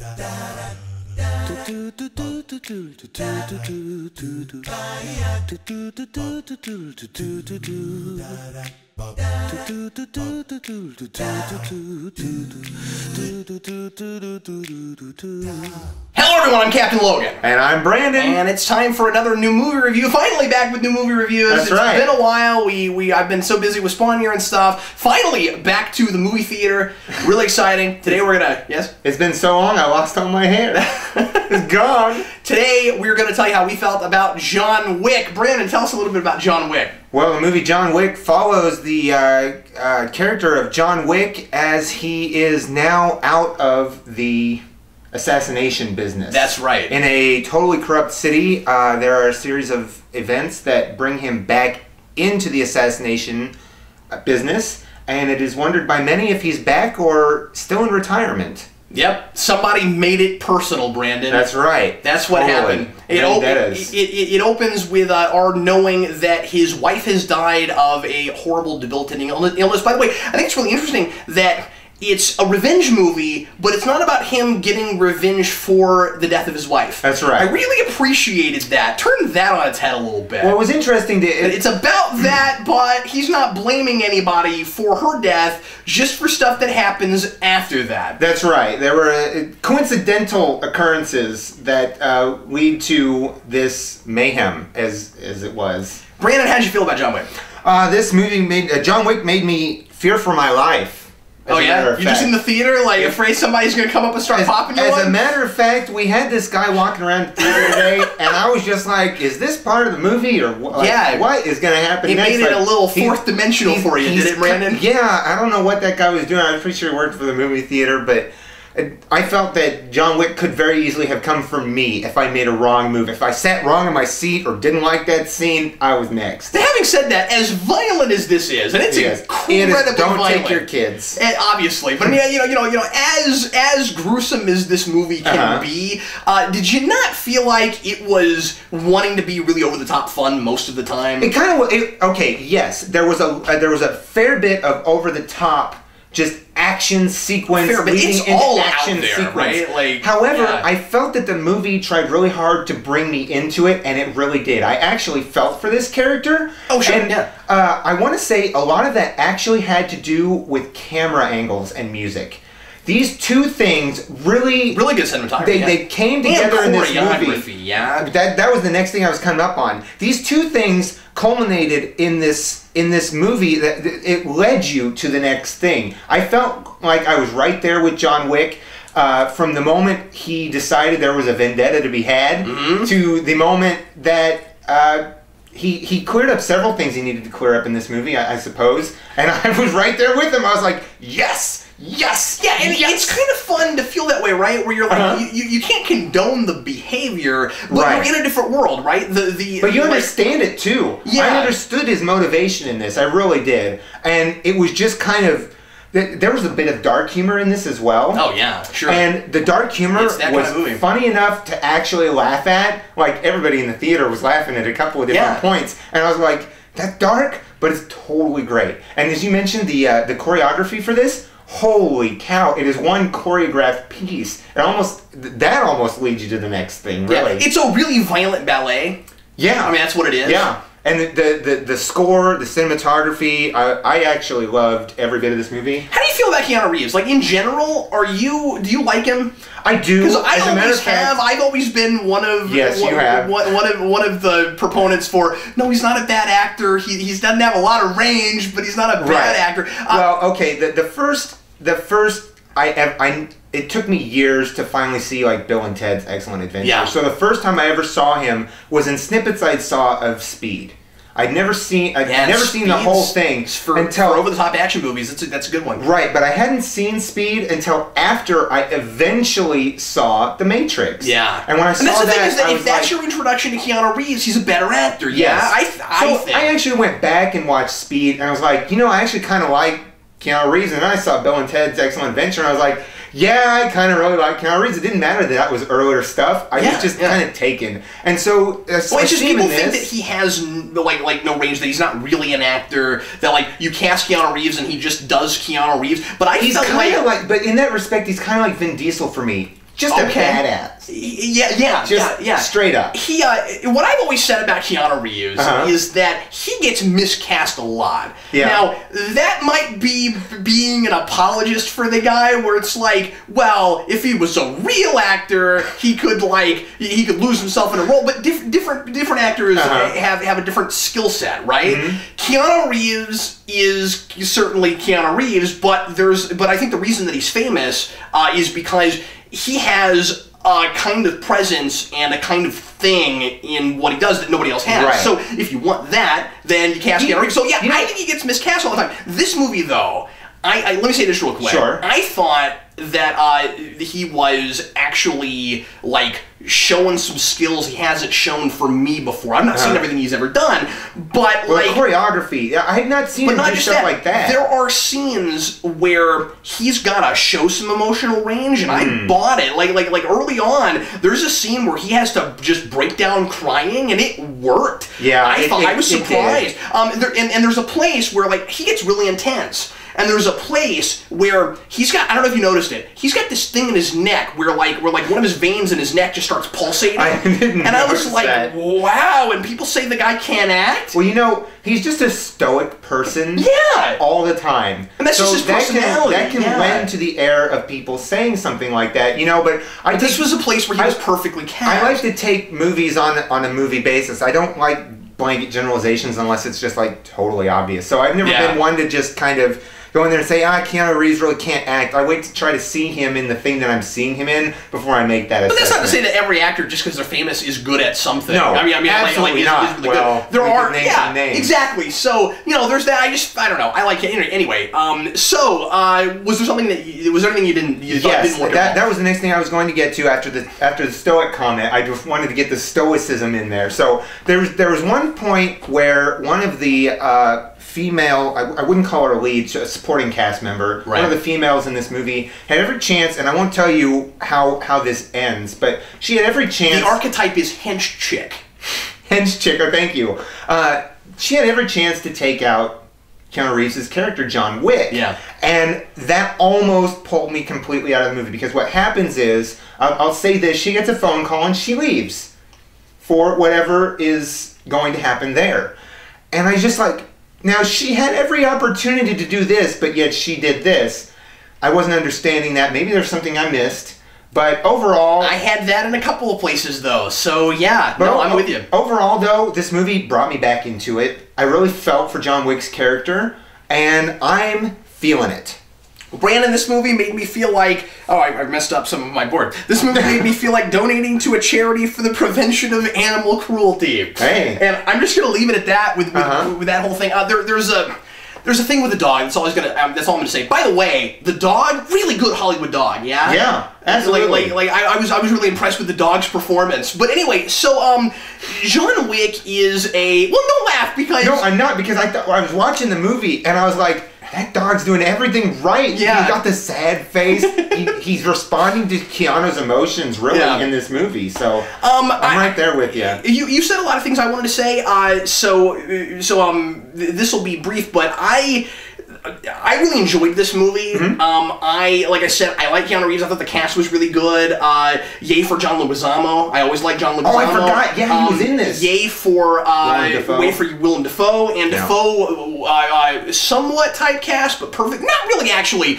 Hello everyone, I'm Captain Logan. And I'm Brandon. And it's time for another new movie review. Finally back with new movie reviews. That's right. It's been a while. I've been so busy with Spawn Year and stuff. Finally back to the movie theater. Really exciting. Today we're gonna, yes? It's been so long I lost all my hair. It's gone. Today we're gonna tell you how we felt about John Wick. Brandon, tell us a little bit about John Wick. Well, the movie John Wick follows the character of John Wick as he is now out of the assassination business. That's right. In a totally corrupt city, there are a series of events that bring him back into the assassination business, and it is wondered by many if he's back or still in retirement. Yep, somebody made it personal, Brandon. That's right. That's what happened. It opens with our knowing that his wife has died of a horrible, debilitating illness. By the way, I think it's really interesting that it's a revenge movie, but it's not about him getting revenge for the death of his wife. That's right. I really appreciated that. Turned that on its head a little bit. Well, it was interesting to... It's about that, but he's not blaming anybody for her death, just for stuff that happens after that. That's right. There were coincidental occurrences that lead to this mayhem, as it was. Brandon, how'd you feel about John Wick? This movie John Wick made me fear for my life. Oh yeah? You're just in the theater, like, afraid somebody's gonna come up and start popping you As a matter of fact, we had this guy walking around the theater today, and I was just like, is this part of the movie, or what? Like, what is gonna happen next? It made it a little fourth dimensional for you, did it, Brandon? Yeah, I don't know what that guy was doing. I'm pretty sure he worked for the movie theater, but I felt that John Wick could very easily have come from me if I made a wrong move. If I sat wrong in my seat or didn't like that scene, I was next. Having said that, as violent as this is, and it's incredibly violent. Don't take your kids. And obviously, but I mean, you know, as gruesome as this movie can be, did you not feel like it was wanting to be really over the top fun most of the time? It kind of okay. Yes, there was a fair bit of over the top. Just action sequence leading into action sequence. Right? Like, however, I felt that the movie tried really hard to bring me into it, and it really did. I actually felt for this character. Oh, sure. And, I want to say a lot of that actually had to do with camera angles and music. These two things really good cinematography. They came together in this movie. Yeah, that was the next thing I was coming up on. These two things culminated in this movie that it led you to the next thing. I felt like I was right there with John Wick from the moment he decided there was a vendetta to be had to the moment that he cleared up several things he needed to clear up in this movie, I suppose. And I was right there with him. I was like, yes! Yes! Yeah, and it's kind of fun to feel that way, right? Where you're like, you can't condone the behavior, but you're in a different world, right? But you understand it, too. Yeah. I understood his motivation in this. I really did. And it was just kind of... There was a bit of dark humor in this as well. Oh, yeah, sure. And the dark humor was funny enough to actually laugh at. Like, everybody in the theater was laughing at a couple of different points. And I was like, that's dark, but it's totally great. And as you mentioned, the choreography for this... Holy cow! It is one choreographed piece. That almost leads you to the next thing. Really, it's a really violent ballet. Yeah, I mean that's what it is. Yeah, and the score, the cinematography. I actually loved every bit of this movie. How do you feel about Keanu Reeves? Like in general, do you like him? I do. Because I've always been one of one of the proponents for no, he's not a bad actor. He doesn't have a lot of range, but he's not a bad actor. Well, okay, the first it took me years to finally see like Bill and Ted's Excellent Adventure. Yeah. So the first time I ever saw him was in snippets I saw of Speed. I'd never seen the whole thing until over-the-top action movies. That's a good one. Right, but I hadn't seen Speed until after I eventually saw The Matrix. Yeah, and when I saw that, the thing is that if that's your introduction to Keanu Reeves, he's a better actor. Yes. Yeah, I think. I actually went back and watched Speed, and I was like, I actually kind of like Keanu Reeves, and then I saw Bill and Ted's Excellent Adventure, and I was like, yeah, I kind of really like Keanu Reeves. It didn't matter that was earlier stuff. I was just kind of taken. And so, it's just people think that he has like no range, that he's not really an actor, that like you cast Keanu Reeves and he just does Keanu Reeves. But he's kind of like, but in that respect, he's kind of like Vin Diesel for me. just a badass. Yeah. Straight up. He, what I've always said about Keanu Reeves is that he gets miscast a lot. Yeah. Now, that might be being an apologist for the guy, where it's like, well, if he was a real actor, he could lose himself in a role, but different actors have a different skill set, right? Keanu Reeves is certainly Keanu Reeves, but I think the reason that he's famous is because he has a kind of presence and a kind of thing in what he does that nobody else has. Right. So if you want that, then you cast Keanu Reeves. So yeah, I think he gets miscast all the time. This movie, though, let me say this real quick. Sure. I thought that he was actually, like, showing some skills he hasn't shown for me before. I've not seen everything he's ever done, but like choreography, I had not seen him do stuff like that. There are scenes where he's got to show some emotional range, and I bought it. Like early on, there's a scene where he has to just break down crying, and it worked. Yeah, I was surprised. And there's a place where, like, he gets really intense. And there's a place where he's got, I don't know if you noticed it, he's got this thing in his neck where one of his veins in his neck just starts pulsating. And I was like, wow, and people say the guy can't act? Well, you know, he's just a stoic person. Yeah. All the time. And that's just his personality. That can lend to the air of people saying something like that, you know, but this was a place where he was perfectly cast. I like to take movies on a movie basis. I don't like blanket generalizations unless it's just, like, totally obvious. So I've never been one to just kind of go in there and say, Keanu Reeves really can't act. I wait to try to see him in the thing that I'm seeing him in before I make that assessment. But that's not to say that every actor, just because they're famous, is good at something. No, I mean, absolutely not. Is really good. There are, names. Exactly. So, you know, there's that. I don't know. I like it. Anyway, was there something was there anything you didn't work at? That was the next thing I was going to get to after the stoic comment. I just wanted to get the stoicism in there. So there was one point where one of the female, I wouldn't call her a lead, a supporting cast member, one of the females in this movie had every chance, and I won't tell you how this ends, but she had every chance. The archetype is hench chick. Hench chick, thank you. She had every chance to take out Keanu Reeves' character, John Wick. Yeah. And that almost pulled me completely out of the movie, because what happens is, I'll say this, she gets a phone call and she leaves for whatever is going to happen there. And I just like, now, she had every opportunity to do this, but yet she did this. I wasn't understanding that. Maybe there's something I missed. But overall... I had that in a couple of places, though. So, yeah. No, I'm with you. Overall, though, this movie brought me back into it. I really felt for John Wick's character, and I'm feeling it. Brandon, this movie made me feel like... Oh, I messed up some of my board. This movie made me feel like donating to a charity for the prevention of animal cruelty. Hey. And I'm just going to leave it at that with that whole thing. There's a thing with the dog. That's all I'm gonna say. By the way, the dog, really good Hollywood dog. Yeah. Yeah. Absolutely. I was really impressed with the dog's performance. But anyway, so John Wick is a don't laugh because no, I'm not, because I was watching the movie and I was like, that dog's doing everything right. Yeah. He's got the sad face. He's responding to Keanu's emotions really in this movie. So I'm right there with you. You said a lot of things I wanted to say. This will be brief, but I really enjoyed this movie. Like I said, I like Keanu Reeves. I thought the cast was really good. Yay for John Leguizamo. I always like John Leguizamo. Oh, I forgot. Yeah, he was in this. Yay for Willem Dafoe. And Dafoe, somewhat typecast, but perfect. Not really, actually,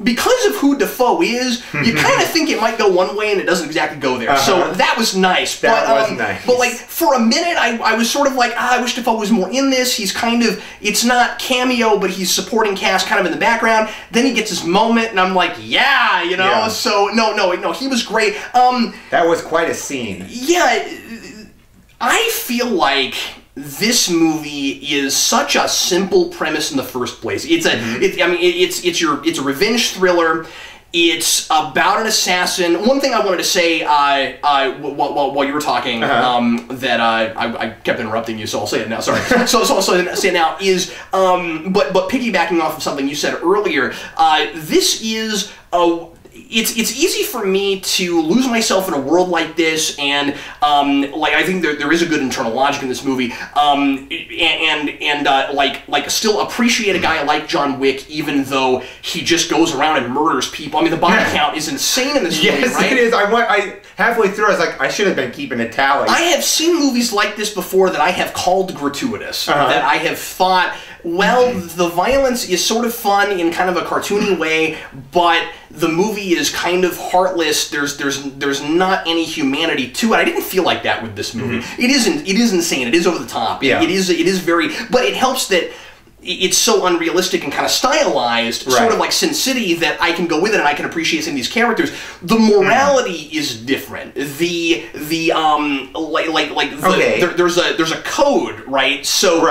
because of who Dafoe is, you kind of think it might go one way and it doesn't exactly go there. So that was nice. That was nice. But like for a minute, I was sort of like, I wish Dafoe was more in this. He's kind of, it's not cameo, but he's supporting cast kind of in the background. Then he gets his moment, and I'm like, yeah, you know. Yeah. So no, he was great. That was quite a scene. Yeah, I feel like this movie is such a simple premise in the first place. It's it's a revenge thriller. It's about an assassin. One thing I wanted to say while you were talking that I kept interrupting you, so I'll say it now. Sorry. so I'll say it now is but piggybacking off of something you said earlier. This is it's easy for me to lose myself in a world like this, and like I think there is a good internal logic in this movie, like still appreciate a guy like John Wick, even though he just goes around and murders people. I mean, the body count is insane in this movie, yes, right? It is. I halfway through, I was like, I should have been keeping a tally. I have seen movies like this before that I have called gratuitous, that I have thought, well, the violence is sort of fun in kind of a cartoony way, but the movie is kind of heartless. There's not any humanity to it. I didn't feel like that with this movie. It is insane. It is over the top. Yeah. It is very, but it helps that it's so unrealistic and kind of stylized, sort of like Sin City, that I can go with it and I can appreciate some of these characters. The morality is different. There's a code, right? So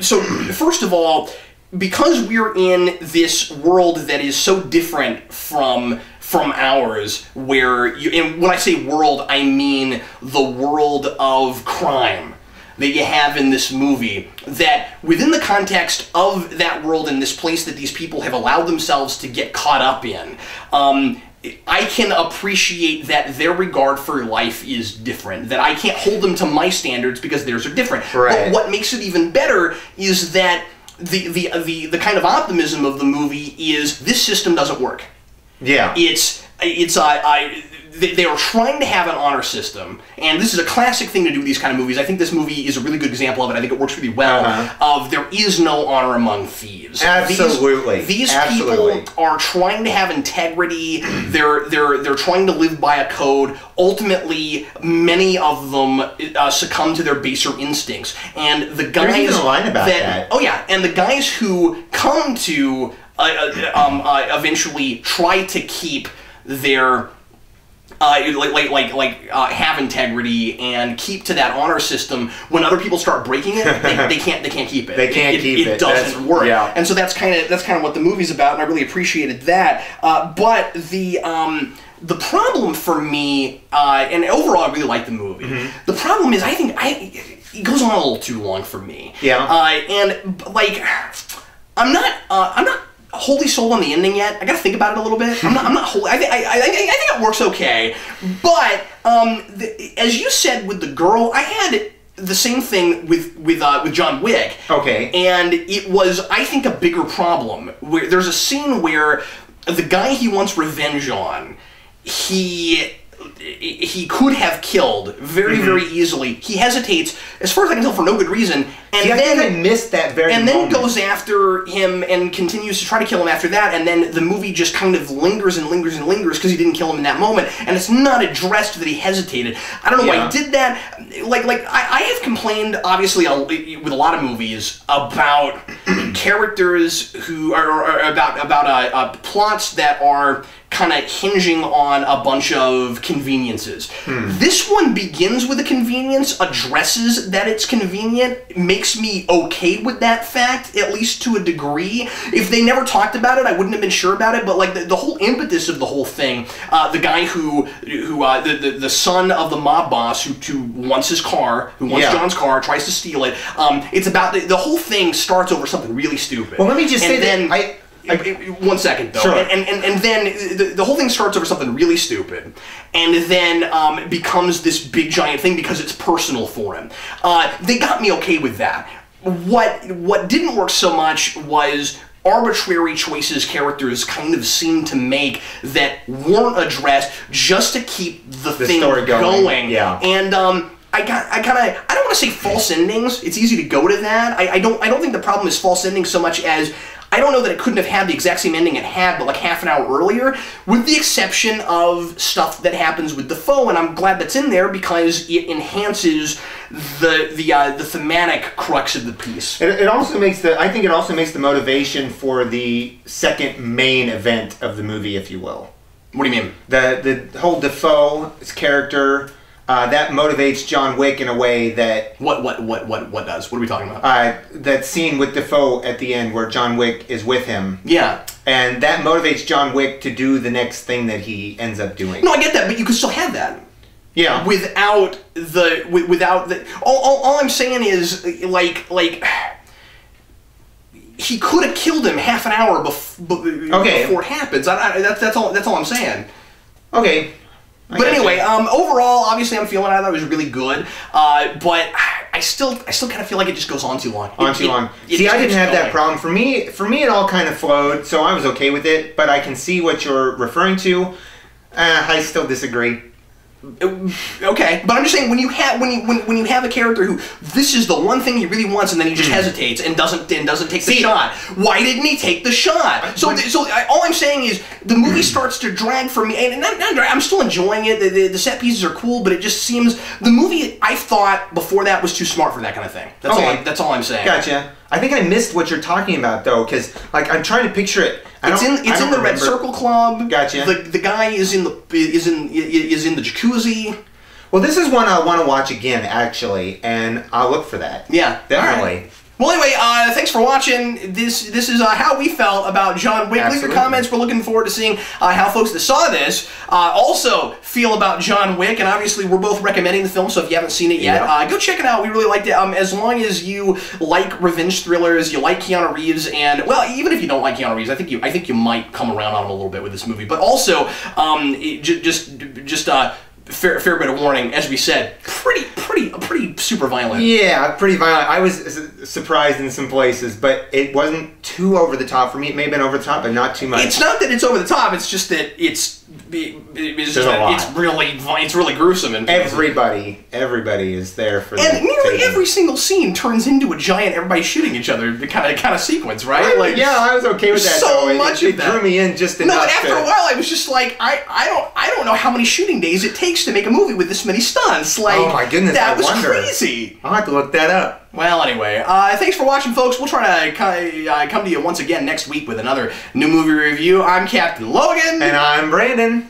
so first of all, because we're in this world that is so different from ours, where and when I say world, I mean the world of crime that you have in this movie, that within the context of that world and this place that these people have allowed themselves to get caught up in, I can appreciate that their regard for life is different, that I can't hold them to my standards because theirs are different. But what makes it even better is that the kind of optimism of the movie is this system doesn't work. Yeah. They are trying to have an honor system, and this is a classic thing to do with these kind of movies. I think this movie is a really good example of it. I think it works really well, of there is no honor among thieves. Absolutely. These people are trying to have integrity. They're trying to live by a code. Ultimately, many of them succumb to their baser instincts. And the guys There's even a line about that. Oh yeah, and the guys who come to eventually try to keep their have integrity and keep to that honor system. When other people start breaking it, they can't keep it. They can't keep it. It doesn't work. Yeah. And so that's kind of what the movie's about, and I really appreciated that. But the problem for me, and overall I really like the movie. The problem is I think it goes on a little too long for me. Yeah. And like I'm not wholly sold on the ending yet. I gotta think about it a little bit. I'm not wholly. I think it works okay, but as you said with the girl, I had the same thing with John Wick. Okay. And it was, I think, a bigger problem. Where there's a scene where the guy he wants revenge on, he could have killed very easily. He hesitates, as far as I can tell, for no good reason, and I missed that very moment. Then goes after him and continues to try to kill him after that, and then the movie just kind of lingers and lingers and lingers because he didn't kill him in that moment, and it's not addressed that he hesitated. I don't know why he did that. I have complained, obviously, with a lot of movies about characters who are about plots that are kind of hinging on a bunch of conveniences. This one begins with a convenience, addresses that it's convenient, makes me okay with that fact, at least to a degree. If they never talked about it, I wouldn't have been sure about it, but like the whole impetus of the whole thing, the guy the son of the mob boss who wants his car, who wants John's car, tries to steal it, it's about, the whole thing starts over something really stupid. Well, let me just say that one second though, and then the whole thing starts over something really stupid, and then becomes this big giant thing because it's personal for him. They got me okay with that. What didn't work so much was arbitrary choices characters kind of seem to make that weren't addressed just to keep the thing story going. Yeah. And I don't want to say false endings. It's easy to go to that. I don't think the problem is false endings so much as I don't know that it couldn't have had the exact same ending it had, but like half an hour earlier, with the exception of stuff that happens with Defoe, and I'm glad that's in there because it enhances the thematic crux of the piece. It also makes I think it also makes the motivation for the second main event of the movie, if you will. What do you mean? The whole Defoe's character. That motivates John Wick in a way that... What does? What are we talking about? That scene with Defoe at the end where John Wick is with him. Yeah. And that motivates John Wick to do the next thing that he ends up doing. No, I get that, but you could still have that. Yeah. Without the... All I'm saying is, like... he could have killed him half an hour before it happens. That's all I'm saying. Okay. But anyway, overall, obviously, I thought it was really good. But I still kind of feel like it just goes on too long. See, I didn't have that problem. For me, it all kind of flowed, so I was okay with it. But I can see what you're referring to. I still disagree. Okay, but I'm just saying when you have a character who this is the one thing he really wants and then he just hesitates and doesn't take the shot. Why didn't he take the shot? So all I'm saying is the movie starts to drag for me, and I'm still enjoying it. The set pieces are cool, but it just seems the movie I thought before that was too smart for that kind of thing. That's all I'm saying. Gotcha. I think I missed what you're talking about though, because like I'm trying to picture it. It's in the Red Circle Club. Gotcha. The guy is in the jacuzzi. Well, this is one I want to watch again, actually, and I'll look for that. Yeah, definitely. Right. Well, anyway, thanks for watching. This is how we felt about John Wick. Leave your comments. We're looking forward to seeing how folks that saw this also feel about John Wick. And obviously, we're both recommending the film, so if you haven't seen it yet, go check it out. We really liked it. As long as you like revenge thrillers, you like Keanu Reeves, and well, even if you don't like Keanu Reeves, I think you might come around on him a little bit with this movie. But also, fair bit of warning, as we said, pretty super violent. Yeah, pretty violent. I was surprised in some places, but it wasn't too over the top for me. It may have been over the top, but not too much. It's not that it's over the top. It's just that it's really gruesome. And everybody is there for. And nearly every single scene turns into a giant everybody shooting each other kind of sequence, right? Like, yeah, I was okay with that. So much it drew me in just enough. No, but after a while, I was just like, I don't know how many shooting days it takes to make a movie with this many stunts. Like, oh my goodness, that was crazy. I'll have to look that up. Well, anyway, thanks for watching, folks. We'll try to come to you once again next week with another new movie review. I'm Captain Logan. And I'm Brandon.